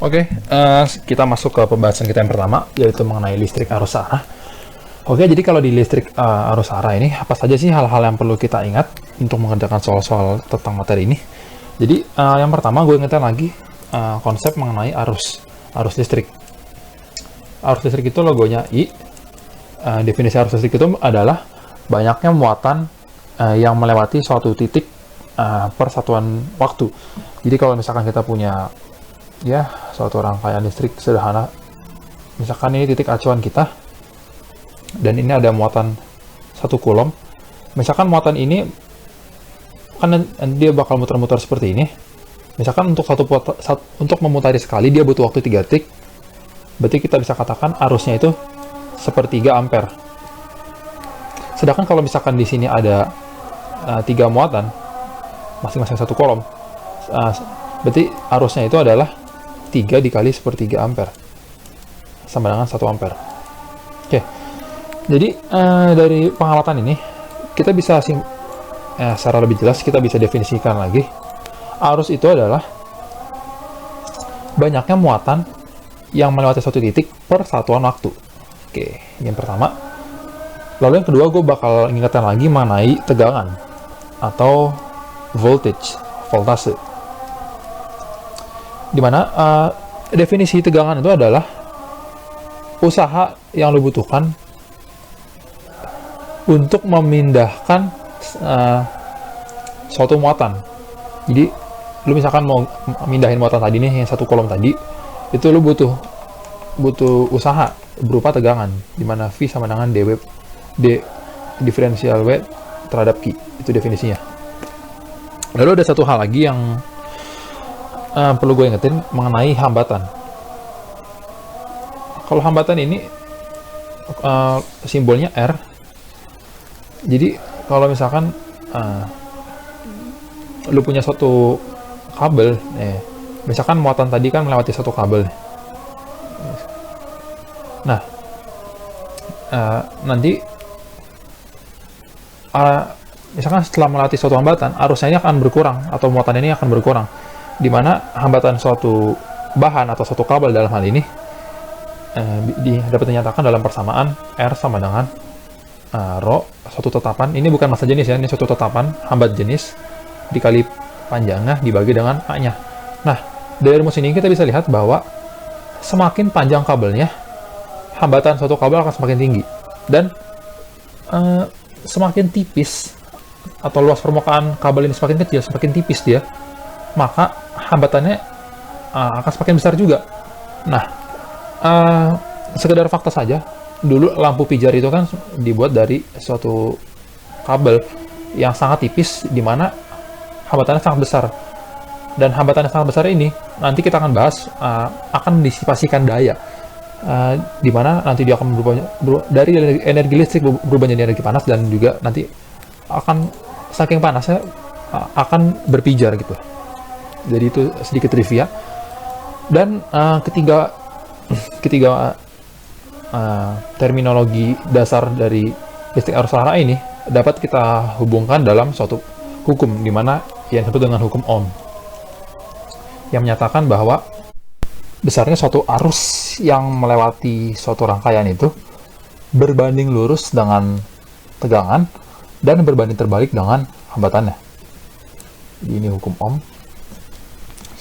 Oke, kita masuk ke pembahasan kita yang pertama, yaitu mengenai listrik arus arah. Oke, jadi kalau di listrik arus arah ini, apa saja sih hal-hal yang perlu kita ingat untuk mengerjakan soal-soal tentang materi ini? Jadi, yang pertama gue ingetin lagi konsep mengenai arus listrik. Arus listrik itu logonya I. Definisi arus listrik itu adalah banyaknya muatan yang melewati suatu titik per satuan waktu. Jadi kalau misalkan kita punya suatu rangkaian listrik sederhana, misalkan ini titik acuan kita, dan ini ada muatan 1 kulom. Misalkan muatan ini kan dia bakal muter-muter seperti ini. Misalkan untuk memutari sekali dia butuh waktu 3 detik. Berarti kita bisa katakan arusnya itu 1/3 ampere. Sedangkan kalau misalkan di sini ada 3 muatan masing-masing 1 kolom, berarti arusnya itu adalah 3 dikali 1/3 ampere sama dengan 1 ampere. Oke, jadi dari pengamatan ini kita bisa secara lebih jelas kita bisa definisikan lagi arus itu adalah banyaknya muatan yang melewati suatu titik per satuan waktu. Oke, yang pertama. Lalu yang kedua, gue bakal ingatkan lagi mengenai tegangan atau voltase. Dimana definisi tegangan itu adalah usaha yang lo butuhkan untuk memindahkan suatu muatan. Jadi lo misalkan mau mindahin muatan tadi nih, yang 1 kolom tadi, itu lo butuh usaha berupa tegangan, dimana V sama dengan D diferensial W terhadap Q. Itu definisinya. Lalu ada satu hal lagi yang perlu gue ingetin mengenai hambatan. Kalau hambatan ini simbolnya R. Jadi kalau misalkan lu punya suatu kabel, misalkan muatan tadi kan melewati satu kabel. Nah, nanti misalkan setelah melewati suatu hambatan, arusnya ini akan berkurang atau muatan ini akan berkurang. Di mana hambatan suatu bahan atau suatu kabel dalam hal ini dapat dinyatakan dalam persamaan R sama dengan Rho, suatu tetapan. Ini bukan massa jenis ya, ini suatu tetapan hambat jenis dikali panjangnya dibagi dengan A-nya. Nah, dari rumus ini kita bisa lihat bahwa semakin panjang kabelnya, hambatan suatu kabel akan semakin tinggi. Dan semakin tipis atau luas permukaan kabel ini semakin kecil, semakin tipis dia, maka hambatannya akan semakin besar juga. Nah, sekedar fakta saja, dulu lampu pijar itu kan dibuat dari suatu kabel yang sangat tipis, di mana hambatannya sangat besar. Dan hambatan yang sangat besar ini, nanti kita akan bahas, akan disipasikan daya. Di mana nanti dia akan berubah dari energi listrik berubah menjadi energi panas, dan juga nanti akan saking panasnya akan berpijar gitu. Jadi itu sedikit trivia. Dan ketiga terminologi dasar dari listrik arus arah ini dapat kita hubungkan dalam suatu hukum, di mana yang disebut dengan hukum Ohm, yang menyatakan bahwa besarnya suatu arus yang melewati suatu rangkaian itu berbanding lurus dengan tegangan dan berbanding terbalik dengan hambatannya. Jadi ini hukum Ohm.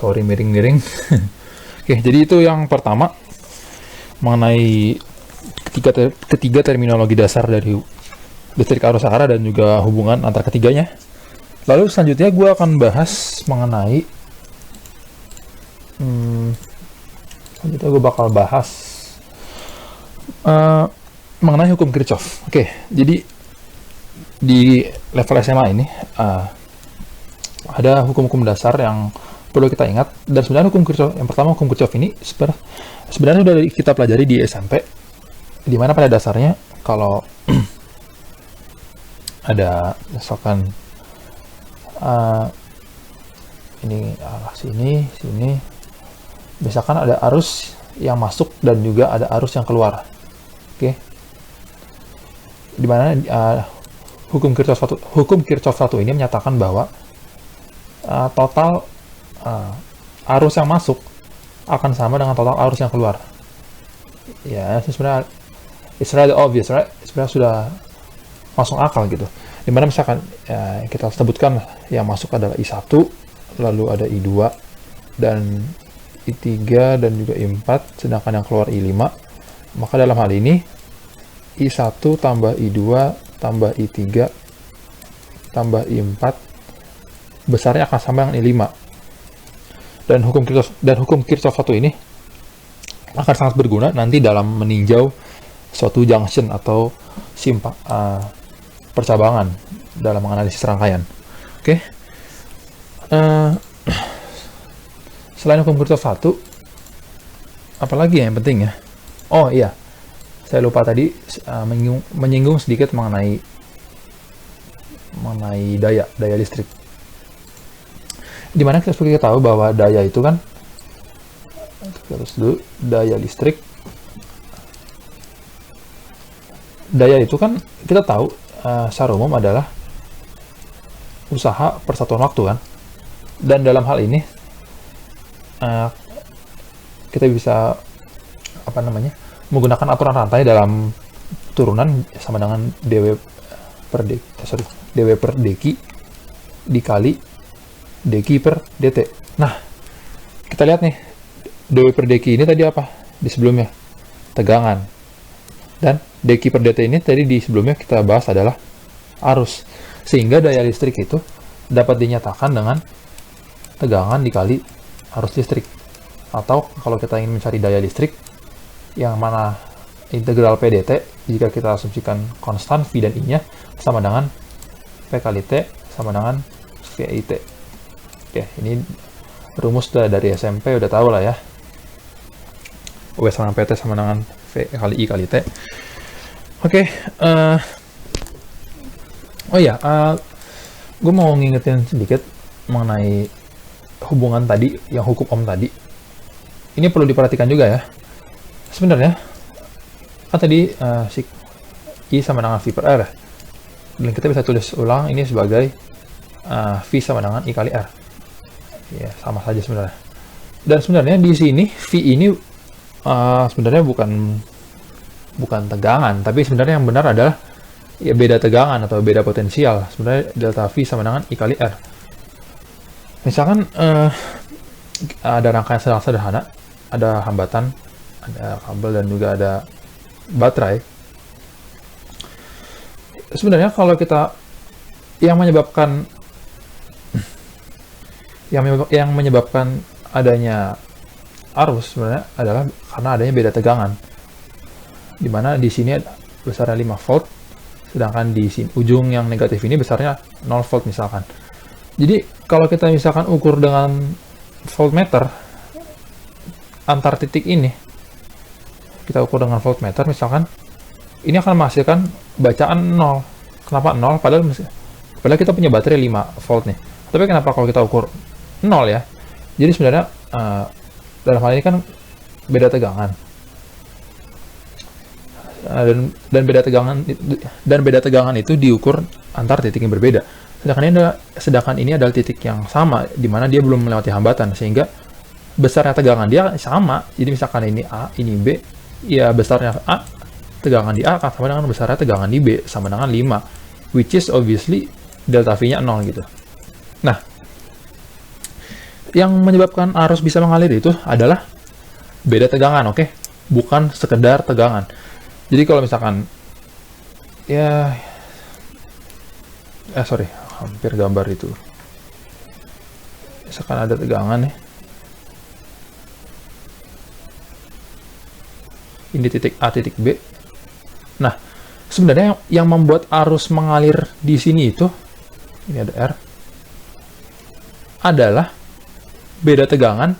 Sorry, miring-miring. Oke, jadi itu yang pertama mengenai ketiga terminologi dasar dari listrik arus arah dan juga hubungan antar ketiganya. Lalu selanjutnya gue akan bahas mengenai selanjutnya gue bakal bahas mengenai hukum Kirchhoff. Oke, jadi di level SMA ini ada hukum-hukum dasar yang perlu kita ingat. Dan sebenarnya hukum Kirchhoff, yang pertama hukum Kirchhoff ini sebenarnya sudah kita pelajari di SMP, di mana pada dasarnya kalau ada misalkan ini arah sini, misalkan ada arus yang masuk dan juga ada arus yang keluar. Oke, dimana hukum Kirchhoff 1 ini menyatakan bahwa total arus yang masuk akan sama dengan total arus yang keluar. Ya, sebenarnya it's rather obvious, right? Sebenarnya sudah masuk akal gitu. Dimana misalkan ya, kita sebutkan yang masuk adalah I1, lalu ada I2, dan I3, dan juga I4, sedangkan yang keluar I5. Maka dalam hal ini, I1 tambah I2 tambah I3 tambah I4 besarnya akan sama dengan I5. Dan hukum Kirchhoff satu ini akan sangat berguna nanti dalam meninjau suatu junction atau percabangan dalam menganalisis rangkaian. Oke. Selain hukum Kirchhoff 1, apalagi yang penting ya? Oh iya, saya lupa tadi menyinggung sedikit mengenai daya listrik. Dimana kita seperti tahu bahwa daya itu kan, terus dulu daya listrik, daya itu kan kita tahu secara umum adalah usaha persatuan waktu kan, dan dalam hal ini kita bisa menggunakan aturan rantai dalam turunan sama dengan dw per dq dikali dq per dt. Nah, kita lihat nih, dw per dq ini tadi apa di sebelumnya? Tegangan. Dan dq per dt ini tadi di sebelumnya kita bahas adalah arus. Sehingga daya listrik itu dapat dinyatakan dengan tegangan dikali arus listrik. Atau kalau kita ingin mencari daya listrik, yang mana integral PDT, jika kita asumsikan konstan V dan I-nya sama dengan P kali T sama dengan VIT. Oke, ini rumus dari SMP udah tahu lah ya. W sama dengan PT sama dengan V kali I kali T. Oke, oh ya, gue mau ngingetin sedikit mengenai hubungan tadi, yang hukum Ohm tadi. Ini perlu diperhatikan juga ya. Sebenarnya, kan tadi I sama dengan V per R. Dan kita bisa tulis ulang ini sebagai V sama dengan I kali R. Ya, sama saja sebenarnya. Dan sebenarnya di sini V ini sebenarnya bukan tegangan, tapi sebenarnya yang benar adalah ya beda tegangan atau beda potensial. Sebenarnya delta V sama dengan I kali R. Misalkan ada rangkaian sederhana, ada hambatan, ada kabel, dan juga ada baterai. Sebenarnya kalau kita yang menyebabkan adanya arus sebenarnya adalah karena adanya beda tegangan. Dimana di sini besarnya 5 volt, sedangkan di sini ujung yang negatif ini besarnya 0 volt misalkan. Jadi kalau kita misalkan ukur dengan voltmeter antar titik ini, kita ukur dengan voltmeter misalkan, ini akan menghasilkan bacaan 0. Kenapa 0? Padahal kita punya baterai 5 volt nih. Tapi kenapa kalau kita ukur 0 ya? Jadi sebenarnya dalam hal ini kan beda tegangan. Dan beda tegangan itu diukur antar titik yang berbeda. Sedangkan ini adalah titik yang sama, di mana dia belum melewati hambatan, sehingga besarnya tegangan dia sama. Jadi misalkan ini A, ini B, ya besarnya A, tegangan di A akan sama dengan besarnya tegangan di B, sama dengan 5, which is obviously delta V-nya 0 gitu. Nah, yang menyebabkan arus bisa mengalir itu adalah beda tegangan, oke? Bukan sekedar tegangan. Jadi kalau misalkan, hampir gambar itu. Misalkan ada tegangan nih. Ini titik A, titik B. Nah, sebenarnya yang membuat arus mengalir di sini itu, ini ada R, adalah beda tegangan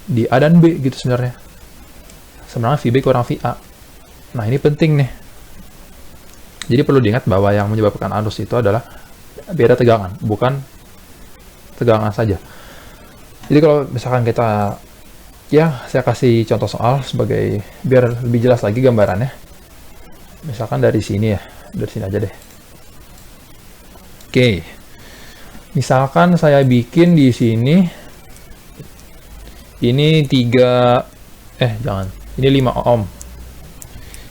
di A dan B gitu sebenarnya. Sebenarnya VB kurang VA. Nah, ini penting nih. Jadi perlu diingat bahwa yang menyebabkan arus itu adalah beda tegangan, bukan tegangan saja. Jadi kalau misalkan kita, saya kasih contoh soal sebagai biar lebih jelas lagi gambarannya. Misalkan dari sini ya, dari sini aja deh. Oke. Misalkan saya bikin di sini Ini 3 jangan. Ini 5 ohm.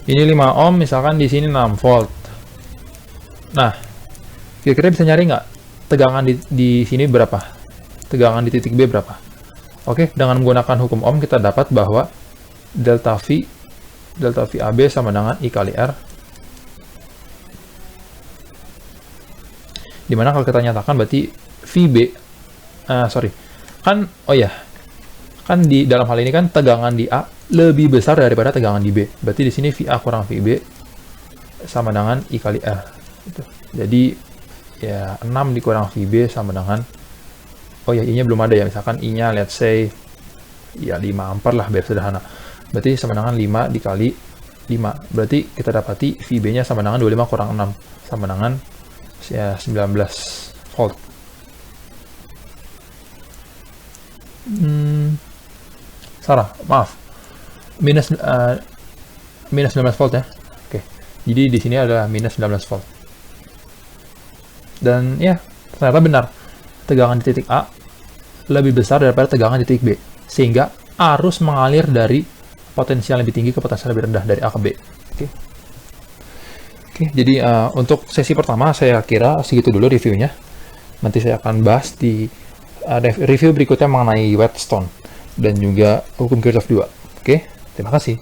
Ini 5 ohm, misalkan di sini 6 volt. Nah, kira-kira bisa nyari nggak tegangan di sini berapa? Tegangan di titik B berapa? Oke, dengan menggunakan hukum Ohm kita dapat bahwa delta V AB sama dengan I kali R. Dimana kalau kita nyatakan berarti VB, kan di dalam hal ini kan tegangan di A lebih besar daripada tegangan di B. Berarti di sini VA kurang VB sama dengan I kali R. Gitu. Jadi ya 6 dikurang VB sama dengan, I-nya belum ada ya, misalkan I-nya let's say ya 5 ampere lah biar sederhana. Berarti sama dengan 5 dikali 5. Berarti kita dapati VB-nya sama dengan 25 kurang 6 sama dengan ya 19 volt. Salah, maaf. Minus 19 volt ya. Oke. Jadi di sini adalah minus 19 volt. Dan ya, ternyata benar. Tegangan di titik A lebih besar daripada tegangan di titik B. Sehingga arus mengalir dari potensial lebih tinggi ke potensial lebih rendah dari A ke B. Oke, jadi untuk sesi pertama saya kira segitu dulu reviewnya. Nanti saya akan bahas di review berikutnya mengenai whetstone dan juga hukum Kirchhoff 2. Oke, terima kasih.